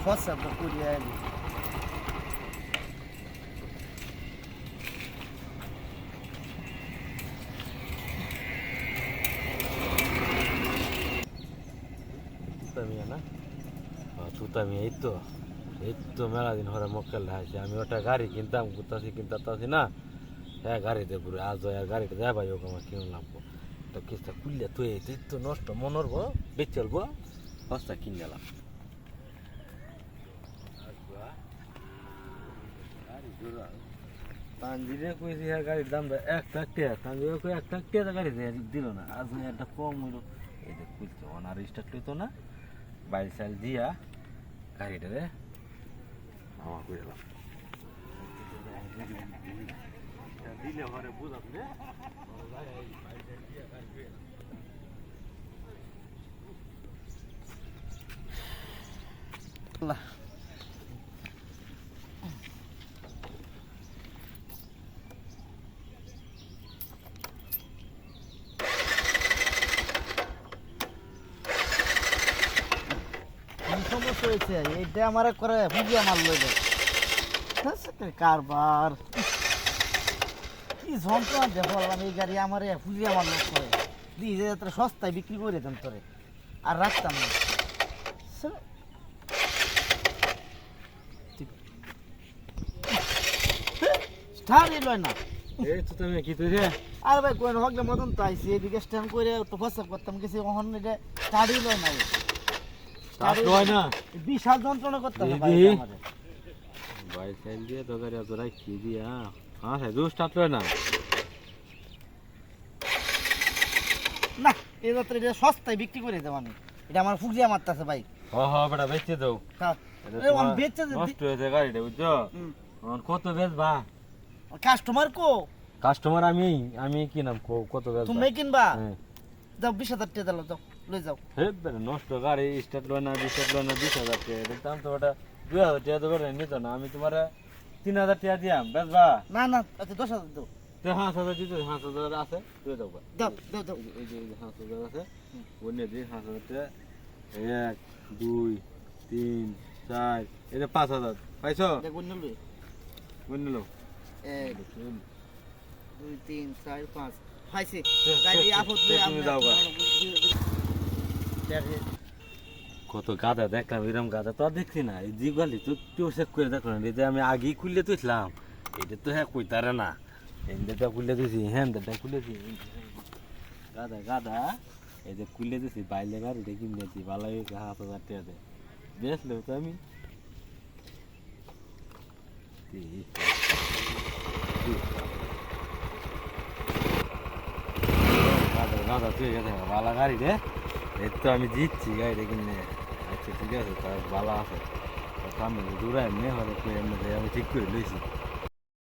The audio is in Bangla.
হোয়াটসঅ্যাপটা করিয়ে আইলি তুতামিয়া না তুতামিয়া এই তো মেলা দিন হরে মক্কেল আছে আমি ওটা গাড়ি কিনতাম কিনতাম না হ্যাঁ গাড়িতে ঘুরে আজ আর গাড়িটা যাই ভাই ওকে আমার কিনলাম তো কিস্তা খুললে তুই এই তো নষ্ট মনরবো বেচলবো সস্তা কিন গেলাম তানজিরে কইছি হ্যাঁ গাড়ির দামটা 1,00,000 টাকা তানজিরে কই 1,00,000 টাকা গাড়ি দিল না আজ একটা কম হইলো এই যে খুলছে অনার স্টার্ট লইতো না বাইল সাইল দিয়া গাড়িটা রে আমার করে এলাম দিলে ঘরে বুঝাত রে সমস্যা হয়েছে এইটা আমার করে বুঝিয়ে মারলো কারবার কি যন্ত্রণা যে বললাম এই গাড়ি আমার ফুলিয়ে মারলো করে দিয়ে যে সস্তায় বিক্রি করে দেন তোরে আর রাখতাম না স্টার্টই লয় না এই তো তুমি কি তুই রে আর ভাই কোন হকলে মতন তো আইছি এদিকে স্ট্যান্ড করে তো হোয়াটসঅ্যাপ করতাম কিছু ওখান এটা স্টার্টই লয় না স্টার্ট হয় না বিশাল যন্ত্রণা করতাম ভাই আমাদের ভাই সাইল দিয়ে তো গাড়ি তোরা কি দিয়া হ্যাঁ স্যার দু স্টার্ট হয় না না এই যাত্রা এটা সস্তায় বিক্রি করে দেব আমি এটা আমার ফুগলিয়া মারতাছে ভাই বেটা বেচে দাও হ্যাঁ আমি বেচে নষ্ট হয়েছে গাড়িটা বুঝছো কত বেচবা কাস্টমার কো কাস্টমার আমি কি নাম কত বেচবা তুমি কিনবা দাও 20,000 টাকা দাও যাও লই যাও হে বেটা নষ্ট গাড়ি স্টার্ট লয় না 20,000 টাকা দেখতাম তো ওটা 2,000 টাকা তো বেটা নিত না আমি তোমার 3,000 টাকা দিয়াম বেচবা না না আচ্ছা 10,000 দাও তে 5,000 দিতে 5,000 আছে তুই দাও দাও দাও দাও এই যে 5,000 আছে বনে দি 5,000 টাকা 1 2 3 4 এটা 5,000 পাইছো দেখো নিলু বনে লো 1 2 3 4 5 পাইছি তে, গাড়ি তে, আপদ তে, লই তুমি দাও গা। কত গাদা দেখলাম এরকম গাদা তো আর দেখছি না এই জিগালি তো কেউ চেক করে দেখো না এই যে আমি আগেই খুললে তুইছিলাম এটা তো হ্যাঁ কইতারে না হেন্দেটা খুললে দিছি হ্যান্দেটা খুলে দিছি গাদা গাদা এই যে খুলে দিছি বাইলে গাড়িটা কিনেছি ভালো হয়েছে 7,000 টাকা দেয় বেচলেও তো আমি গাদা গাদা তুই গেছে ভালো গাড়ি রে এই তো আমি জিতছি গাড়িটা কিনে আচ্ছা ঠিক আছে তার ভালো আছে আমি দূরে এমনি হলে এমনি আমি ঠিক করে লইছি